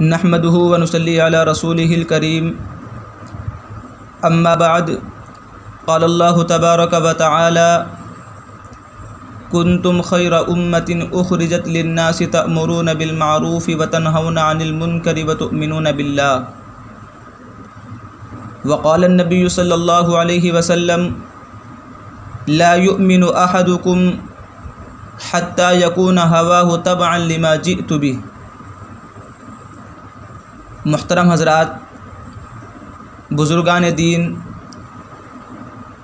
नहमदुहु व नुसल्ली अला रसूलिहिल करीम। अम्मा बाद, क़ाल अल्लाहु तबारक व तआला कुन्तुम खैरा उम्मतिन उखरिजत लिन्नासि तअमुरूना बिल मारूफि व तनहौना अनिल मुनकरि व तु'मिनूना बिल्लाह। व क़ाल अन्नबिय्यु सल्लल्लाहु अलैहि वसल्लम ला यु'मिनु अहदुकुम हत्ता यकूना हवाहु तबअन लिमा जिअतु बिह। मुहतरम हज़रात, बुज़ुर्गान दीन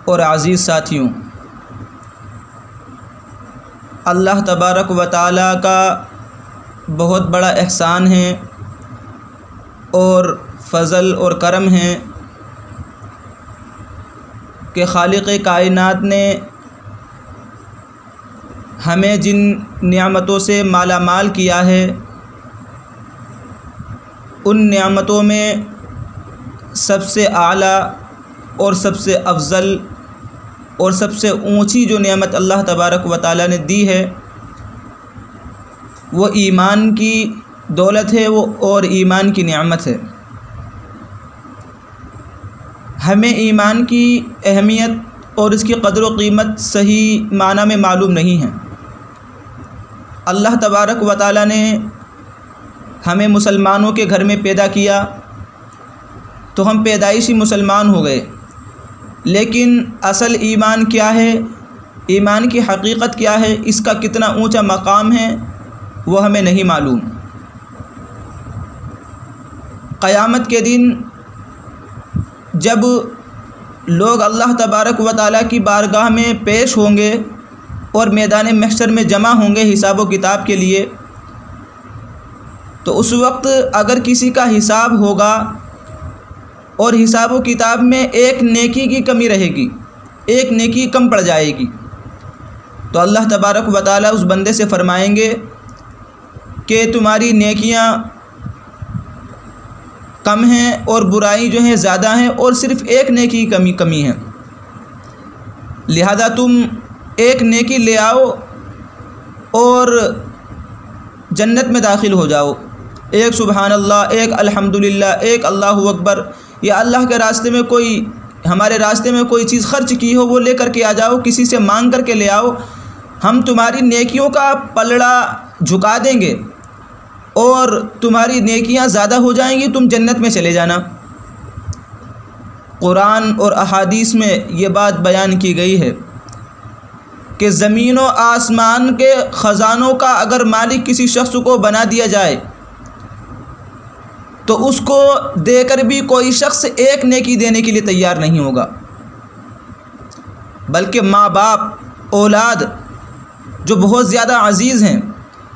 और अज़ीज़ साथियों, अल्लाह तबारक व तआला का बहुत बड़ा एहसान है और फ़ज़ल और करम है कि खालिक़ कायनात ने हमें जिन नियामतों से माला माल किया है, उन नियामतों में सबसे आला और सबसे अफज़ल और सबसे ऊंची जो नेमत अल्लाह तबारक व तआला ने दी है वो ईमान की दौलत है, वो और ईमान की नेमत है। हमें ईमान की अहमियत और इसकी क़द्र व कीमत सही माना में मालूम नहीं है। अल्लाह तबारक व तआला ने हमें मुसलमानों के घर में पैदा किया तो हम पैदाइशी मुसलमान हो गए, लेकिन असल ईमान क्या है, ईमान की हकीकत क्या है, इसका कितना ऊंचा मकाम है, वो हमें नहीं मालूम। क़यामत के दिन जब लोग अल्लाह तबारक व तआला की बारगाह में पेश होंगे और मैदान महशर में जमा होंगे हिसाब व किताब के लिए, तो उस वक्त अगर किसी का हिसाब होगा और हिसाब व किताब में एक नेकी की कमी रहेगी, एक नेकी कम पड़ जाएगी, तो अल्लाह तबारक व तआला उस बंदे से फरमाएंगे कि तुम्हारी नेकियां कम हैं और बुराई जो है ज़्यादा हैं और सिर्फ़ एक नेकी की कमी है, लिहाजा तुम एक नेकी ले आओ और जन्नत में दाखिल हो जाओ। एक सुबहान अल्लाह, एक अल्हम्दुलिल्लाह, एक अल्लाहु अकबर, या अल्लाह के रास्ते में कोई, हमारे रास्ते में कोई चीज़ खर्च की हो वो ले करके आ जाओ, किसी से मांग करके ले आओ, हम तुम्हारी नेकियों का पलड़ा झुका देंगे और तुम्हारी नेकियां ज़्यादा हो जाएंगी, तुम जन्नत में चले जाना। कुरान और अहादीस में ये बात बयान की गई है कि ज़मीन व आसमान के ख़ज़ानों का अगर मालिक किसी शख्स को बना दिया जाए तो उसको देकर भी कोई शख्स एक नेकी देने के लिए तैयार नहीं होगा, बल्कि माँ बाप, औलाद जो बहुत ज़्यादा अज़ीज़ हैं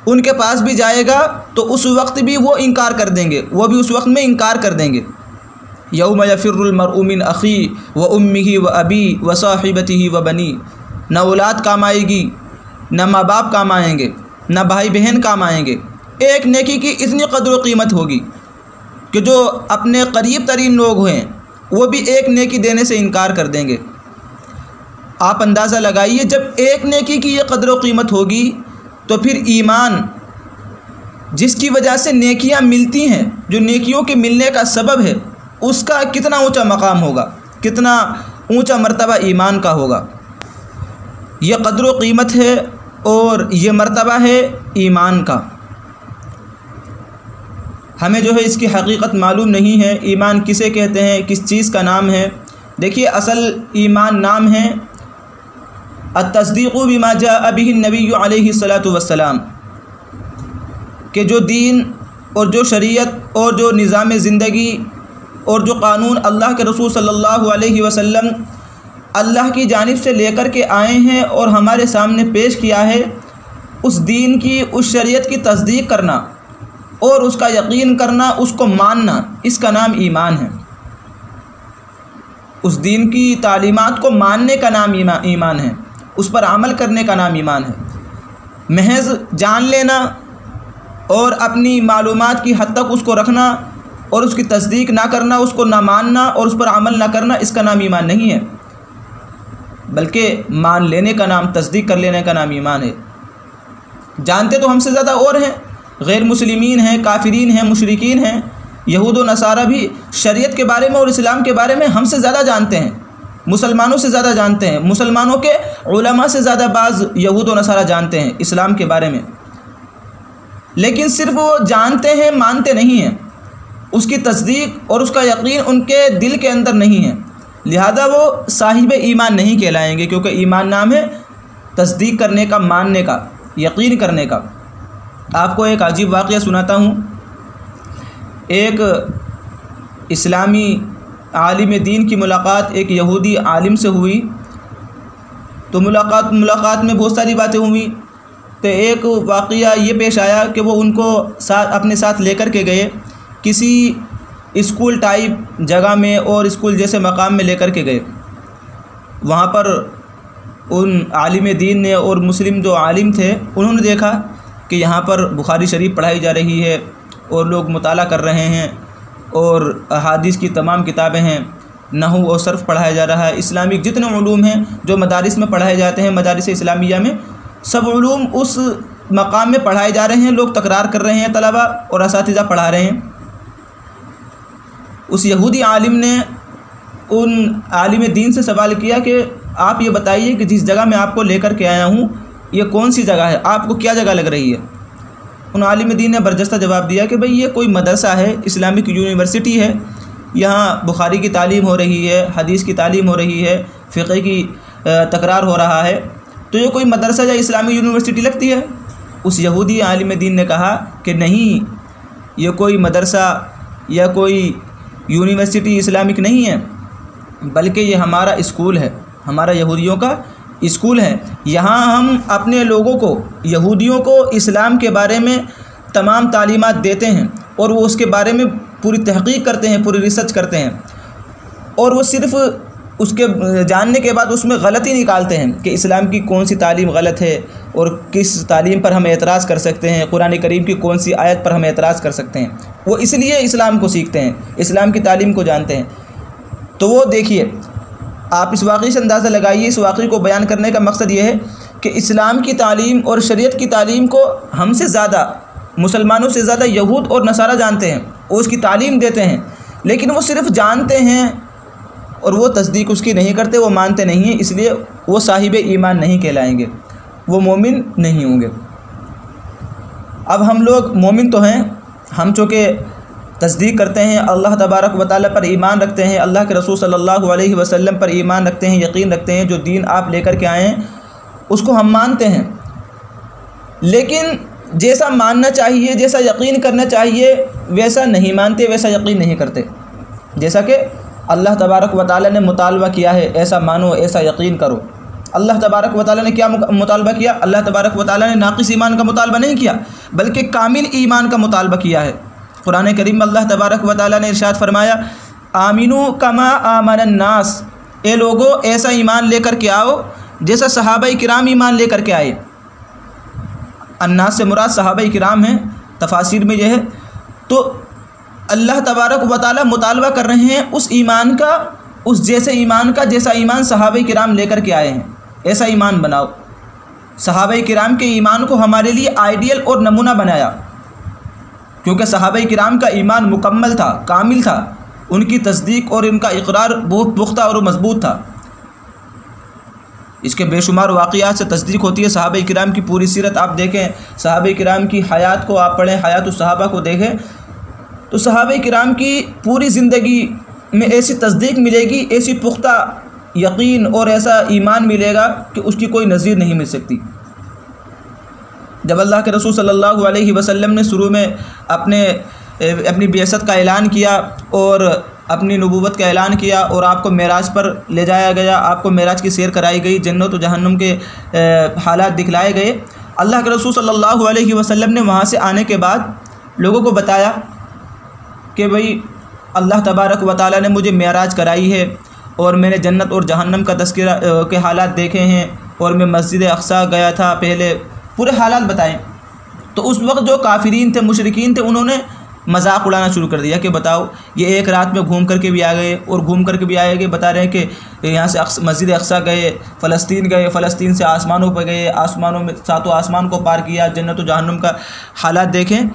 उनके पास भी जाएगा तो उस वक्त भी वो इनकार कर देंगे, वो भी उस वक्त में इनकार कर देंगे। यौम यफ़िर्रुल मर्उ मिन अख़ी व उम्मिही व अबी व साहिबतिही व बनी। न औलाद काम आएगी, न माँ बाप काम आएंगे, न भाई बहन काम आएंगे। एक नेकी की इतनी कदर कीमत होगी कि जो अपने करीब तरीन लोग हैं वो भी एक नेकी देने से इनकार कर देंगे। आप अंदाज़ा लगाइए, जब एक नेकी की ये कदर कीमत होगी तो फिर ईमान जिसकी वजह से नेकियां मिलती हैं, जो नेकियों के मिलने का सबब है, उसका कितना ऊंचा मकाम होगा, कितना ऊंचा मर्तबा ईमान का होगा। यह कदर व कीमत है और ये मर्तबा है ईमान का। हमें जो है इसकी हकीकत मालूम नहीं है, ईमान किसे कहते हैं, किस चीज़ का नाम है। देखिए, असल ईमान नाम है अत-तस्दीक़ु बिमा जाअ बिही नबिय्यु अलैहि सलातु वस्सलाम, कि जो दीन और जो शरीयत और जो निज़ाम ज़िंदगी और जो कानून अल्लाह के रसूल सल्लल्लाहु अलैहि वसल्लम अल्लाह की जानिब से लेकर के आए हैं और हमारे सामने पेश किया है, उस दीन की, उस शरीयत की तस्दीक करना और उसका यकीन करना, उसको मानना, इसका नाम ईमान है। उस दीन की तालीमात को मानने का नाम ईमान है, उस पर अमल करने का नाम ईमान है। महज जान लेना और अपनी मालूमात की हद तक उसको रखना और उसकी तस्दीक ना करना, उसको ना मानना और उस पर अमल ना करना, इसका नाम ईमान नहीं है, बल्कि मान लेने का नाम, तस्दीक कर लेने का नाम ईमान है। जानते तो हमसे ज़्यादा और हैं, गैर मुस्लिमीन हैं, काफिरीन हैं, मुशरिकीन हैं, यहूद व नसारा भी शरीयत के बारे में और इस्लाम के बारे में हमसे ज़्यादा जानते हैं, मुसलमानों से ज़्यादा जानते हैं। मुसलमानों के उलमा से ज़्यादा बाज़ यहूद व नसारा जानते हैं इस्लाम के बारे में, लेकिन सिर्फ वो जानते हैं, मानते नहीं हैं। उसकी तस्दीक और उसका यकीन उनके दिल के अंदर नहीं है, लिहाजा वो साहिब ईमान नहीं कहलाएंगे, क्योंकि ईमान नाम है तस्दीक करने का, मानने का, यकीन करने का। आपको एक अजीब वाक़या सुनाता हूँ। एक इस्लामी आलिम दीन की मुलाकात एक यहूदी आलिम से हुई। तो मुलाकात में बहुत सारी बातें हुई। तो एक वाक़या ये पेश आया कि वो उनको अपने साथ लेकर के गए किसी स्कूल टाइप जगह में, और स्कूल जैसे मकाम में लेकर के गए। वहाँ पर उन आलिम दीन ने और मुस्लिम जो आलिम थे उन्होंने देखा कि यहाँ पर बुखारी शरीफ पढ़ाई जा रही है और लोग मुताला कर रहे हैं, और अहादीस की तमाम किताबें हैं, नहू और सर्फ़ पढ़ाया जा रहा है। इस्लामिक जितने उलूम हैं जो मदारिस में पढ़ाए जाते हैं, मदारिस इस्लामिया में, सब उलूम उस मकाम में पढ़ाए जा रहे हैं। लोग तकरार कर रहे हैं, तलबा और असातिज़ा पढ़ा रहे हैं। उस यहूदी आलिम ने उन आलिम दीन से सवाल किया कि आप ये बताइए कि जिस जगह मैं आपको लेकर के आया हूँ ये कौन सी जगह है, आपको क्या जगह लग रही है। उन आलिम दीन ने बरजस्ता जवाब दिया कि भाई ये कोई मदरसा है, इस्लामिक यूनिवर्सिटी है, यहाँ बुखारी की तालीम हो रही है, हदीस की तालीम हो रही है, फ़िक़ह की तकरार हो रहा है, तो ये कोई मदरसा या इस्लामिक यूनिवर्सिटी लगती है। उस यहूदी आलिम दीन ने कहा कि नहीं, ये कोई मदरसा या कोई यूनिवर्सिटी इस्लामिक नहीं है, बल्कि ये हमारा स्कूल है, हमारा यहूदियों का स्कूल है। यहाँ हम अपने लोगों को, यहूदियों को इस्लाम के बारे में तमाम तालीमात देते हैं, और वो उसके बारे में पूरी तहक़ीक़ करते हैं, पूरी रिसर्च करते हैं, और वो सिर्फ़ उसके जानने के बाद उसमें गलती निकालते हैं कि इस्लाम की कौन सी तालीम गलत है और किस तालीम पर हम एतराज़ कर सकते हैं, कुरान करीम की कौन सी आयत पर हम एतराज़ कर सकते हैं। वो इसलिए इस्लाम को सीखते हैं, इस्लाम की तालीम को जानते हैं। तो वो देखिए, आप इस वाक़े से अंदाज़ा लगाइए। इस वाक़े को बयान करने का मकसद ये है कि इस्लाम की तालीम और शरीयत की तालीम को हमसे ज़्यादा, मुसलमानों से ज़्यादा यहूद और नसारा जानते हैं, वो उसकी तालीम देते हैं, लेकिन वो सिर्फ़ जानते हैं और वो तस्दीक उसकी नहीं करते, वो मानते नहीं हैं, इसलिए वो साहिब ईमान नहीं कहलाएंगे, वो मोमिन नहीं होंगे। अब हम लोग मोमिन तो हैं, हम चूँकि तस्दीक करते हैं, अल्लाह तबारक व तआला पर ईमान रखते हैं, अल्लाह के रसूल सल्लल्लाहु अलैहि वसल्लम पर ईमान रखते हैं, यकीन रखते हैं, जो दीन आप लेकर के आए हैं उसको हम मानते हैं, लेकिन जैसा मानना चाहिए, जैसा यकीन करना चाहिए वैसा नहीं मानते, वैसा यकीन नहीं करते। जैसा कि अल्लाह तबारक व तआला ने मुतालबा किया है, ऐसा मानो, ऐसा यकीन करो। अल्लाह तबारक व तआला ने क्या मुतालबा किया? अल्लाह तबारक व तआला ने नाक़िस ईमान का मुतालबा नहीं किया, बल्कि कामिल ईमान का मुतालबा किया है। कुरान करीम में अल्लाह तबारक व तआला ने इरशाद फरमाया, आमिनू कमा आमनन नास, ए लोगो ऐसा ईमान लेकर के आओ जैसा सहाबाए किराम ईमान लेकर के आए। अन्नास से मुराद सहाबाए किराम हैं, तफासिर में यह है। तो अल्लाह तबारक व तआला मुतालबा कर रहे हैं उस ईमान का, उस जैसे ईमान का जैसा ईमान सहाबाए किराम लेकर के आए हैं, ऐसा ईमान बनाओ। सहाबाए किराम के ईमान को हमारे लिए आइडियल और नमूना बनाया, क्योंकि सहाबाए किराम का ईमान मुकम्मल था, कामिल था, उनकी तस्दीक और उनका इकरार बहुत पुख्ता और मजबूत था। इसके बेशुमार वाक़ियात से तस्दीक होती है। सहाबाए किराम की पूरी सीरत आप देखें, सहाबाए किराम की हयात को आप पढ़ें, हयात उस सहाबा को देखें, तो सहाबाए किराम की पूरी ज़िंदगी में ऐसी तस्दीक मिलेगी, ऐसी पुख्ता यकीन और ऐसा ईमान मिलेगा कि उसकी कोई नज़ीर नहीं मिल सकती। जब अल्लाह के रसूल सल्लल्लाहु अलैहि वसल्लम ने शुरू में अपनी बिअसत का ऐलान किया और अपनी नबूवत का ऐलान किया और आपको मेराज पर ले जाया गया, आपको मेराज की सैर कराई गई, जन्नत और जहन्नुम के हालात दिखलाए गए, अल्लाह के रसूल सल्लल्लाहु अलैहि वसल्लम ने वहाँ से आने के बाद लोगों को बताया कि भाई अल्लाह तबारक व तआला ने मुझे मेराज कराई है और मैंने जन्नत और जहन्नम का तज़किरा के हालात देखे हैं, और मैं मस्जिद अक़सा गया था, पहले पूरे हालात बताएं। तो उस वक्त जो काफिरीन थे, मुशरिकीन थे, उन्होंने मजाक उड़ाना शुरू कर दिया कि बताओ ये एक रात में घूम करके भी आ गए और घूम करके भी आए गए, बता रहे हैं कि यहाँ से मस्जिद अक्सा गए, फ़लस्तीन से आसमानों पर गए, आसमानों में सातों आसमान को पार किया, जन्नत व जहन्नुम का हालात देखें।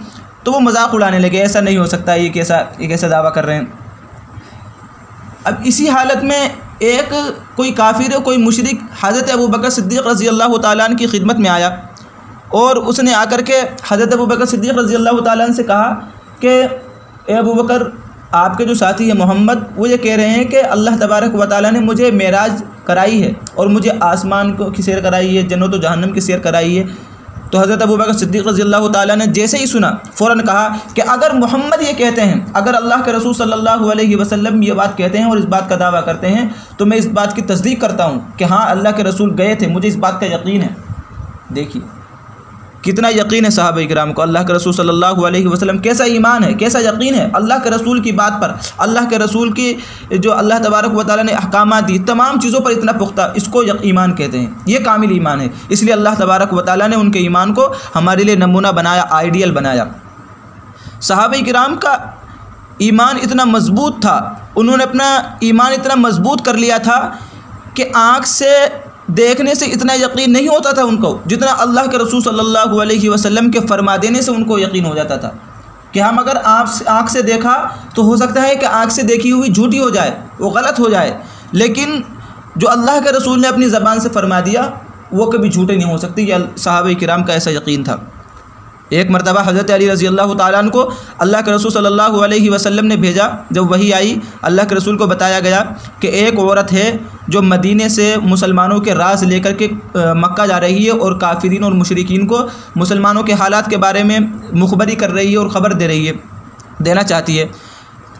तो वो मजाक उड़ाने लगे, ऐसा नहीं हो सकता, ये कैसा दावा कर रहे हैं। अब इसी हालत में एक कोई काफिर, कोई मुशरिक हज़रत अबू बकर सिद्दीक़ रज़ी अल्लाह तआला अन्हु की खिदमत में आया और उसने आकर के हज़रत अबू बकर सिद्दीक़ रज़ी अल्लाह तआला अन्हु से कहा कि ए अबू बकर, आपके जो साथी है मोहम्मद, वो ये कह रहे हैं कि अल्लाह तबारक व तआला ने मुझे मेराज कराई है और मुझे आसमान की सैर कराई है, जन्नत व जहन्नम की सैर कराई है। तो हज़रत अबू बकर सिद्दीक़ रज़ी अल्लाह तआला ने जैसे ही सुना फ़ौरन कहा कि अगर मोहम्मद ये कहते हैं, अगर अल्लाह के रसूल सल्लल्लाहु अलैहि वसल्लम ये बात कहते हैं और इस बात का दावा करते हैं, तो मैं इस बात की तस्दीक करता हूँ कि हाँ अल्लाह के रसूल गए थे, मुझे इस बात का यकीन है। देखिए कितना यकीन है सहाबा इकराम को अल्लाह के रसूल सल्लल्लाहु अलैहि वसल्लम, कैसा ईमान है, कैसा यकीन है अल्लाह के रसूल की बात पर, अल्लाह के रसूल की जो अल्लाह तबारक व तआला ने अहकामात दी, तमाम चीज़ों पर इतना पुख्ता, इसको ईमान कहते हैं। ये कामिल ईमान है। इसलिए अल्लाह तबारक व तआला ने उनके ईमान को हमारे लिए नमूना बनाया, आइडियल बनाया। सहाबा इकराम का ईमान इतना मजबूत था, उन्होंने अपना ईमान इतना मजबूत कर लिया था कि आँख से देखने से इतना यकीन नहीं होता था उनको, जितना अल्लाह के रसूल सल्लल्लाहु अलैहि वसल्लम के फरमा देने से उनको यकीन हो जाता था कि हम अगर आँख से देखा तो हो सकता है कि आँख से देखी हुई झूठी हो जाए, वो गलत हो जाए, लेकिन जो अल्लाह के रसूल ने अपनी ज़बान से फरमा दिया वो कभी झूठे नहीं हो सकती। ये सहाबा किराम का ऐसा यकीन था। एक मरतबा हज़रत अली रज़ी अल्लाह तआला अन्हु को अल्लाह के रसूल सल्लल्लाहु अलैहि वसल्लम ने भेजा। जब वही आई, अल्लाह के रसूल को बताया गया कि एक औरत है जो मदीने से मुसलमानों के राज लेकर के मक्का जा रही है और काफिरीन और मुशरिकीन को मुसलमानों के हालात के बारे में मुखबरी कर रही है और ख़बर दे रही है, देना चाहती है।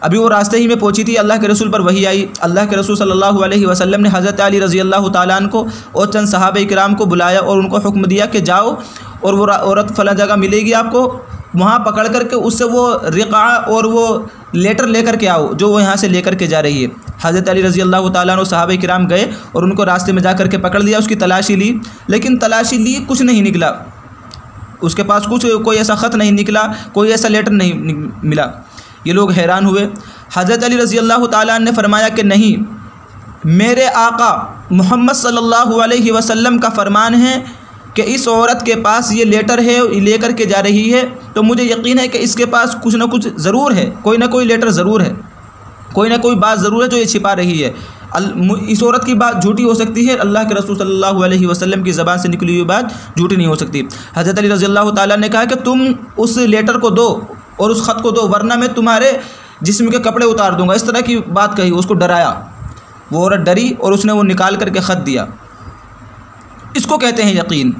अभी वो रास्ते ही में पहुंची थी, अल्लाह के रसूल पर वही आई। अल्लाह के रसूल सल्लल्लाहु अलैहि वसल्लम ने हज़रत अली रज़ी अल्लाह तआला अन्हु को और चंद सहाबा इकराम को बुलाया और उनको हुक्म दिया कि जाओ और वो औरत फ़लाँ जगह मिलेगी आपको, वहाँ पकड़ करके उससे वो रिक़ा और वो लेटर लेकर के आओ जो वो यहाँ से लेकर के जा रही है। हज़रत अली रज़ी अल्लाह तआला अन्हु सहाबा किराम गए और उनको रास्ते में जा कर के पकड़ लिया, उसकी तलाशी ली, लेकिन तलाशी ली कुछ नहीं निकला, उसके पास कोई ऐसा ख़त नहीं निकला, कोई ऐसा लेटर नहीं मिला। ये लोग हैरान हुए। हज़रत अली रज़ी अल्लाह तआला अन्हु ने फरमाया कि नहीं, मेरे आका मोहम्मद सल्लल्लाहु अलैहि वसल्लम का फरमान है कि इस औरत के पास ये लेटर है, लेकर के जा रही है, तो मुझे यकीन है कि इसके पास कुछ ना कुछ ज़रूर है, कोई ना कोई लेटर ज़रूर है, कोई ना कोई बात ज़रूर है जो ये छिपा रही है। इस औरत की बात झूठी हो सकती है, अल्लाह के रसूल सल्लल्लाहु अलैहि वसल्लम की ज़बान से निकली हुई बात झूठी नहीं हो सकती। हज़रत अली रज़ी अल्लाह तआला ने कहा कि तुम उस लेटर को दो और उस ख़त को दो, वरना मैं तुम्हारे जिस्म के कपड़े उतार दूँगा। इस तरह की बात कही, उसको डराया। वो औरत डरी और उसने वो निकाल करके ख़त दिया। इसको कहते हैं यकीन,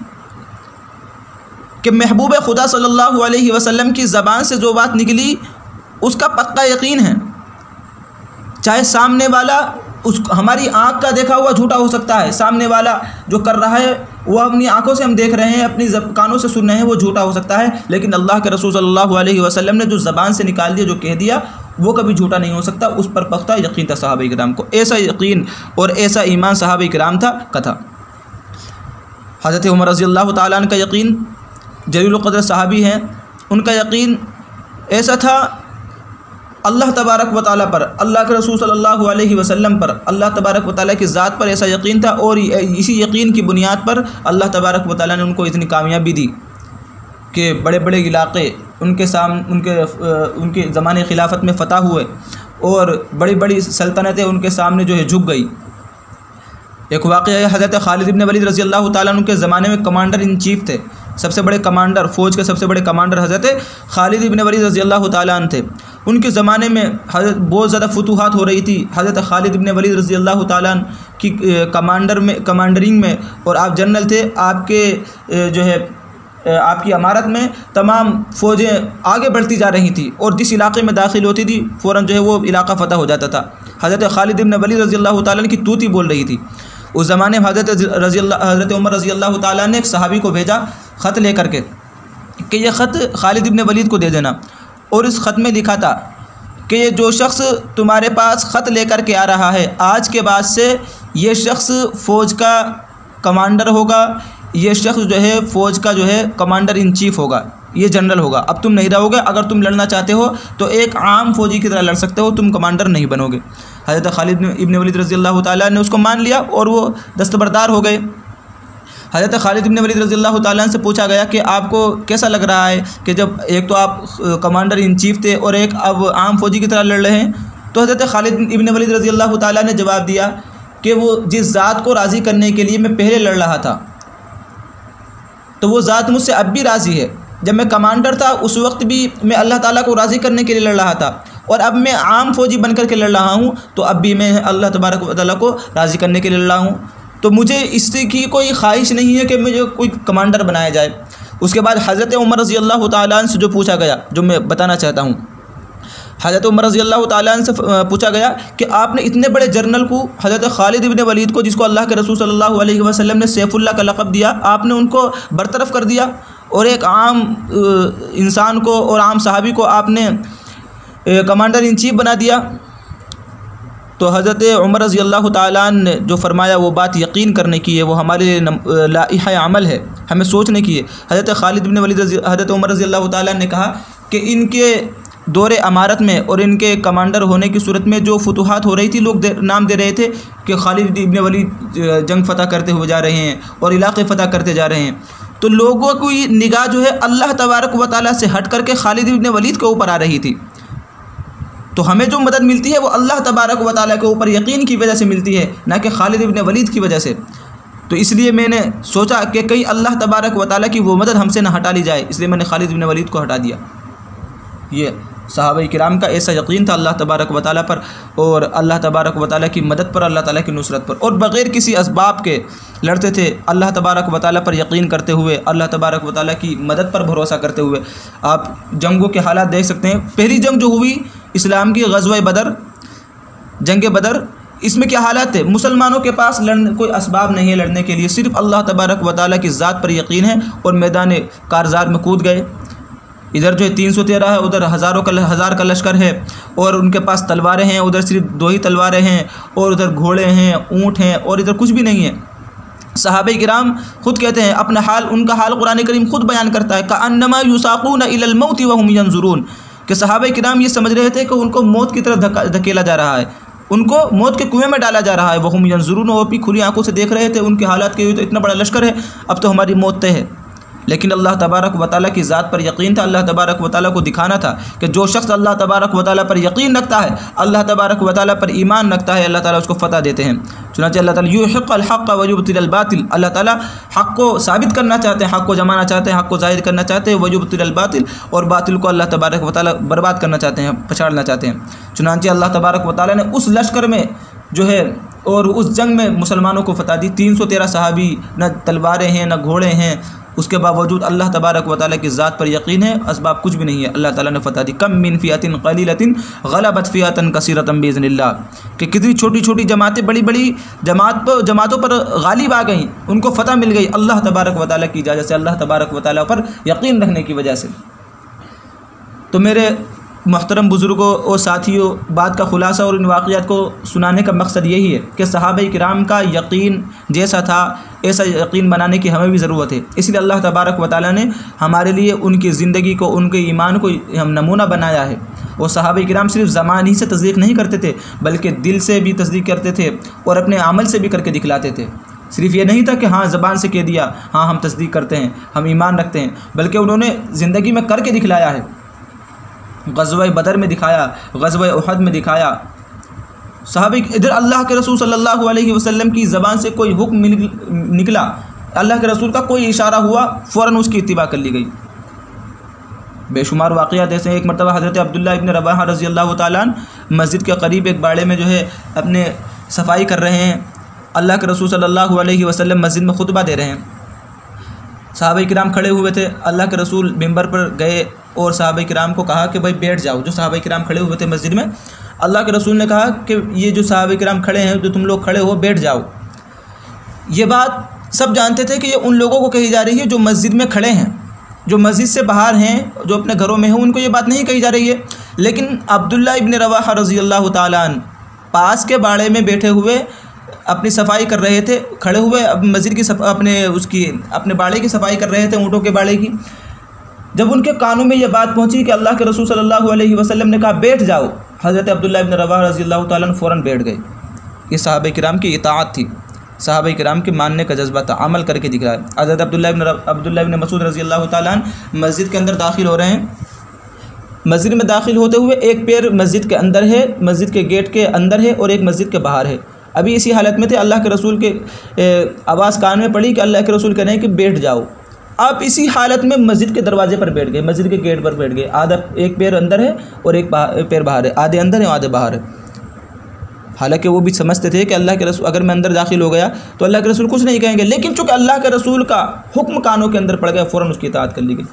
कि महबूब खुदा सल्लल्लाहु अलैहि वसल्लम की ज़बान से जो बात निकली उसका पक्का यकीन है। चाहे सामने वाला हमारी आँख का देखा हुआ झूठा हो सकता है, सामने वाला जो कर रहा है वो अपनी आँखों से हम देख रहे हैं, अपनी कानों से सुन रहे हैं, वो झूठा हो सकता है, लेकिन अल्लाह के रसूल सल्लल्लाहु अलैहि वसल्लम ने जो ज़बान से निकाल दिया, जो कह दिया, वो कभी झूठा नहीं हो सकता। उस पर पक्का यकीन था सहाबा इकराम को। ऐसा यकीन और ऐसा ईमान सहाबा इकराम था कथा। हज़रत उमर रज़ी अल्लाह तआला अन्हु का यकीन, जलीलुल क़द्र सहाबी हैं, उनका यकीन ऐसा था अल्लाह तबारक व तआला पर, अल्लाह के रसूल सल्लल्लाहु अलैहि वसल्लम पर, अल्लाह तबारक व तआला की ज़ात पर ऐसा यकीन था। और इसी यकीन की बुनियाद पर अल्लाह तबारक व तआला ने उनको इतनी कामयाबी दी कि बड़े बड़े इलाक़े उनके ज़माने खिलाफत में फ़तह हुए और बड़ी बड़ी सल्तनतें उनके सामने जो है झुक गई। एक वाक़या है, हज़रत खालिद इब्न वलीद रज़ी अल्लाह तआला अन्हु के ज़माने में कमांडर इन चीफ़ थे, सबसे बड़े कमांडर, फ़ौज के सबसे बड़े कमांडर हज़रत खालिद इब्न वलीद रज़ी अल्लाह तआला अन्हु थे। उनके ज़माने में बहुत ज़्यादा फतूहात हो रही थी। हज़रत खालिद इब्न वलीद रज़ी अल्लाह तआला अन्हु की कमांडरिंग में, और आप जनरल थे, आपके जो है आपकी अमारत में तमाम फ़ौजें आगे बढ़ती जा रही थी और जिस इलाक़े में दाखिल होती थी फ़ौरन जो है वो इलाक़ा फ़तह हो जाता था। हज़रत खालिद इब्न वलीद रज़ी अल्लाह तआला अन्हु की तूती बोल रही थी। उस ज़माने में हज़रत उमर रज़ी अल्लाह तआला ने एक सहाबी को भेजा ख़त लेकर के कि यह ख़त खालिद इब्न वलीद को दे देना, और इस ख़त में लिखा था कि ये जो शख्स तुम्हारे पास ख़त लेकर के आ रहा है, आज के बाद से ये शख्स फ़ौज का कमांडर होगा, ये शख्स जो है फ़ौज का जो है कमांडर इन चीफ़ होगा, ये जनरल होगा। अब तुम नहीं रहोगे, अगर तुम लड़ना चाहते हो तो एक आम फ़ौजी की तरह लड़ सकते हो, तुम कमांडर नहीं बनोगे। हज़रत खालिद इब्न वलीद रज़ियल्लाहु ताला ने उसको मान लिया और वो दस्तबरदार हो गए। हज़रत खालिद इब्न वलीद रज़ियल्लाहु ताला से पूछा गया कि आपको कैसा लग रहा है कि जब एक तो आप कमांडर इन चीफ़ थे और एक अब आम फ़ौजी की तरह लड़ रहे हैं। तो हज़रत खालिद इब्न वलीद रज़ियल्लाहु ताला ने जवाब दिया कि वो जिस ज़ात को राज़ी करने के लिए मैं पहले लड़ रहा था, तो वो ज़ात मुझसे अब भी राज़ी है। जब मैं कमांडर था उस वक्त भी मैं अल्लाह ताला को राज़ी करने के लिए लड़ रहा था, और अब मैं आम फ़ौजी बन कर के लड़ रहा हूँ, तो अब भी मैं अल्लाह तबारक व तआला को राज़ी करने के लिए लड़ रहा हूँ। तो मुझे इससे की कोई ख्वाहिश नहीं है कि मुझे कोई कमांडर बनाया जाए। उसके बाद हज़रत उमर रज़ी अल्लाह तआला अन्हु से जो पूछा गया, जो मैं बताना चाहता हूँ, हज़रत उमर रज़ी अल्लाह तआला अन्हु से पूछा गया कि आपने इतने बड़े जनरल को, हज़रत खालिद इब्न वलीद को, जिसको अल्लाह के रसूल सल्लल्लाहु अलैहि वसल्लम ने सैफुल्लाह का लक़ब दिया, आपने उनको बरतरफ़ कर दिया और एक आम इंसान को और आम सहाबी को आपने कमांडर इन चीफ़ बना दिया। तो हज़रत उमर रज़ी अल्लाह तआला अन्हु ने जो फरमाया वो बात यकीन करने की है, वो हमारे लिए लाइहा अमल है, हमें सोचने की है। हज़रत खालिद इब्न वलीद हज़रत उमर रज़ी अल्लाह तआला ने कहा कि इनके दौरे अमारत में और इनके कमांडर होने की सूरत में जो फतूहात हो रही थी, लोग नाम दे रहे थे कि खालिद इब्न वलीद जंग फ़तह करते हुए जा रहे हैं और इलाक़े फ़तह करते जा रहे हैं। तो लोगों की निगाह जो है अल्लाह तबारक व तआला से हट करके खालिद इब्न वलीद के ऊपर आ रही थी। तो हमें जो मदद मिलती है वो अल्लाह तबारक व तआला के ऊपर यकीन की वजह से मिलती है, ना कि खालिद इब्न वलीद की वजह से। तो इसलिए मैंने सोचा कि कहीं अल्लाह तबारक व तआला की वो मदद हमसे ना हटा ली जाए, इसलिए मैंने खालिद इब्न वलीद को हटा दिया। ये सहाबा किराम का ऐसा यकीन था अल्लाह तबारक व तआला पर और अल्लाह तबारक व तआला की मदद पर, अल्लाह ताला की नुसरत पर, और बग़ैर किसी असबाब के लड़ते थे, अल्लाह तबारक व तआला पर यकीन करते हुए, अल्लाह तबारक व तआला की मदद पर भरोसा करते हुए। आप जंगों के हालात देख सकते हैं। पहली जंग जो हुई इस्लाम की, ग़ज़वा बदर, जंग बदर, इसमें क्या हालात थे? मुसलमानों के पास कोई असबाब नहीं है लड़ने के लिए, सिर्फ़ अल्लाह तबारक व तआला की ज़ात पर यकीन है और मैदान कारज़ार में कूद गए। इधर जो है 313 है, उधर हज़ार का लश्कर है और उनके पास तलवारें हैं, उधर सिर्फ 2 ही तलवारें हैं और उधर घोड़े हैं, ऊँट हैं और इधर कुछ भी नहीं है। सहाबे किराम ख़ुद कहते हैं, अपना हाल, उनका हाल कुरान करीम ख़ुद बयान करता है, कअन्नमा युसाक़ून इलल मौति व हुम यंज़ुरून, कि सहाबे किराम ये समझ रहे थे कि उनको मौत की तरफ धकेला जा रहा है, उनको मौत के कुएं में डाला जा रहा है। वह हुम यंज़ुरून, वो भी खुली आंखों से देख रहे थे उनके हालात के, तो इतना बड़ा लश्कर है, अब तो हमारी मौत तय है। लेकिन अल्लाह तबारक व तआला की ज़ात पर यकीन था। अल्लाह तबारक व तआला को दिखाना था कि जो शख्स अल्लाह तबारक व तआला पर यकीन रखता है, अल्लाह तबारक व तआला पर ईमान रखता है, अल्लाह ताला उसको फ़तह देते हैं। चुनांचे अल्लाह ताला युहिक़्क़ुल हक़्क़ व युब्तिलुल बातिल, अल्लाह ताला हक़ को साबित करना चाहते हैं, हक़ को जमाना चाहते हैं, हक़ को ज़ाहिर करना चाहते हैं, व युब्तिलुल बातिल, और बातिल को अल्लाह तबारक व तआला बर्बाद करना चाहते हैं, पछाड़ना चाहते हैं। चुनांचे अल्लाह तबारक व तआला ने उस लश्कर में जो है और उस जंग में मुसलमानों को फ़तह दी। 313 सहाबी, न तलवारें हैं न घोड़े हैं, उसके बावजूद अल्लाह तबारक व तआला की ज़ात पर यकीन है, असबाब कुछ भी नहीं है, अल्लाह ताला ने फ़तह दी। कम मिन फ़ियतिन क़लीलतिन ग़लबत फ़ियतन कसीरतन बिइज़्निल्लाह, कि कितनी छोटी छोटी जमातें बड़ी बड़ी जमातों पर गालिब आ गईं, उनको फ़तह मिल गई अल्लाह तबारक व तआला की इजाज़त से, अल्लाह तबारक व तआला पर यकीन रखने की वजह से। तो मेरे मोहतरम बुज़ुर्गों और साथियों, बात का ख़ुलासा और इन वाक़ियात को सुनाने का मकसद यही है कि सहाबा किराम का यकीन जैसा था ऐसा यकीन बनाने की हमें भी ज़रूरत है। इसलिए अल्लाह तबारक व तआला ने हमारे लिए उनकी ज़िंदगी को, उनके ईमान को हम नमूना बनाया है। और सहाबा किराम सिर्फ ज़बान ही से तस्दीक़ नहीं करते थे, बल्कि दिल से भी तस्दीक़ करते थे और अपने अमल से भी करके दिखलाते थे। सिर्फ़ ये नहीं था कि हाँ ज़बान से कह दिया, हाँ हम तस्दीक़ करते हैं, हम ईमान रखते हैं, बल्कि उन्होंने ज़िंदगी में करके दिखलाया है। ग़ज़वा बदर में दिखाया, ग़ज़वा उहद में दिखाया। सहाबा इधर अल्लाह के रसूल सल्लल्लाहु अलैहि वसल्लम की ज़बान से कोई हुक्म निकला, अल्लाह के रसूल का कोई इशारा हुआ, फ़ौरन उसकी इत्तिबा कर ली गई। बेशुमार वाक़ियात ऐसे। एक मरतबा हज़रत अब्दुल्लाह इब्न रवाहा रज़ी अल्लाह ताला अन्हु मस्जिद के करीब एक बाड़े में जो है अपने सफाई कर रहे हैं। अल्लाह के रसूल सल्लल्लाहु अलैहि वसल्लम मस्जिद में खुतबा दे रहे हैं। सहाबा किराम खड़े हुए थे। अल्लाह के रसूल मिंबर पर गए और सहाबा किराम को कहा कि भाई बैठ जाओ। जो सहाबा किराम खड़े हुए थे मस्जिद में, अल्लाह के रसूल ने कहा कि ये जो सहाबा किराम खड़े हैं, जो तुम लोग खड़े हो, बैठ जाओ। ये बात सब जानते थे कि ये उन लोगों को कही जा रही है जो मस्जिद में खड़े हैं, जो मस्जिद से बाहर हैं, जो अपने घरों में हैं, उनको ये बात नहीं कही जा रही है। लेकिन अब्दुल्लाह इब्न रवाहा रज़ी अल्लाह ताला अन्हु पास के बाड़े में बैठे हुए अपनी सफाई कर रहे थे, खड़े हुए मस्जिद की अपने बाड़े की सफाई कर रहे थे, ऊँटों के बाड़े की। जब उनके कानों में ये बात पहुंची कि अल्लाह के रसूल सल्लल्लाहु अलैहि वसल्लम ने कहा बैठ जाओ, हज़रत अब्दुल्लाह इब्न रवाह रज़ी अल्लाह ताला अन्हु फ़ौरन बैठ गए। ये सहाबा किराम की इताअत थी, सहाबा किराम के मानने का जज्बा था, अमल करके दिख रहा है। हज़रत अब्दुल्लाह इब्न मसूद रज़ी अल्लाह ताला अन्हु मस्जिद के अंदर दाखिल हो रहे हैं। मस्जिद में दाखिल होते हुए एक पैर मस्जिद के अंदर है, मस्जिद के गेट के अंदर है, और एक मस्जिद के बाहर है। अभी इसी हालत में थे, अल्लाह के रसूल के आवाज़ कान में पड़ी कि अल्लाह के रसूल कह रहे हैं कि बैठ जाओ। आप इसी हालत में मस्जिद के दरवाजे पर बैठ गए, मस्जिद के गेट पर बैठ गए। आधा एक पैर अंदर है और एक पैर बाहर है, आधे अंदर है आधे बाहर है। हालांकि वो भी समझते थे कि अल्लाह के रसूल, अगर मैं अंदर दाखिल हो गया तो अल्लाह के रसूल कुछ नहीं कहेंगे, लेकिन चूँकि अल्लाह के रसूल का हुक्म कानों के अंदर पड़ गया, फ़ौरन उसकी इताअत कर ली गई।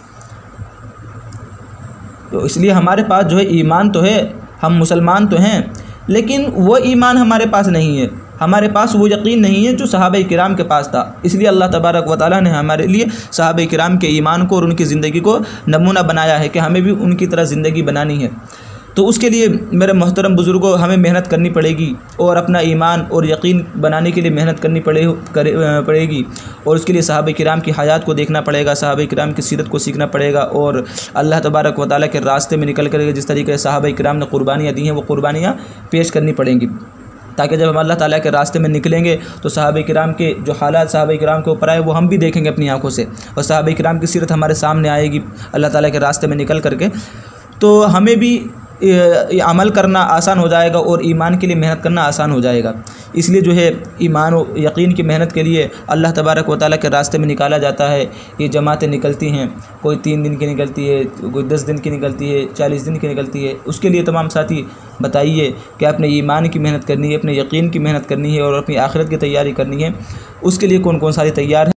तो इसलिए हमारे पास जो है ईमान तो है, हम मुसलमान तो हैं, लेकिन वो ईमान हमारे पास नहीं है, हमारे पास वो यकीन नहीं है जो सहाबा किराम के पास था। इसलिए अल्लाह तबारक व तआला ने हमारे लिए सहाबा किराम के ईमान को और उनकी ज़िंदगी को नमूना बनाया है कि हमें भी उनकी तरह ज़िंदगी बनानी है। तो उसके लिए मेरे मोहतरम बुज़ुर्गों, हमें मेहनत करनी पड़ेगी और अपना ईमान और यकीन बनाने के लिए मेहनत करनी पड़ेगी, और उसके लिए सहाबा किराम की हयात को देखना पड़ेगा, सहाबा किराम की सीरत को सीखना पड़ेगा, और अल्लाह तबारक व तआला के रास्ते में निकल कर जिस तरीके से सहाबा किराम ने कुर्बानियाँ दी हैं वो कुर्बानियाँ पेश करनी पड़ेंगी, ताकि जब हम अल्लाह ताला के रास्ते में निकलेंगे तो सहाबा किराम के जो हालात सहाबा किराम के ऊपर आए वो हम भी देखेंगे अपनी आँखों से, और सहाबा किराम की सीरत हमारे सामने आएगी अल्लाह ताला के रास्ते में निकल करके। तो हमें भी अमल करना आसान हो जाएगा और ईमान के लिए मेहनत करना आसान हो जाएगा। इसलिए जो है ईमान और यकीन की मेहनत के लिए अल्लाह तबारक व तआला के रास्ते में निकाला जाता है। ये जमातें निकलती हैं, कोई 3 दिन की निकलती है, कोई 10 दिन की निकलती है, 40 दिन की निकलती है। उसके लिए तमाम साथी बताइए कि अपने ईमान की मेहनत करनी है, अपने यकीन की मेहनत करनी है और अपनी आखिरत की तैयारी करनी है। उसके लिए कौन कौन सारी तैयार है।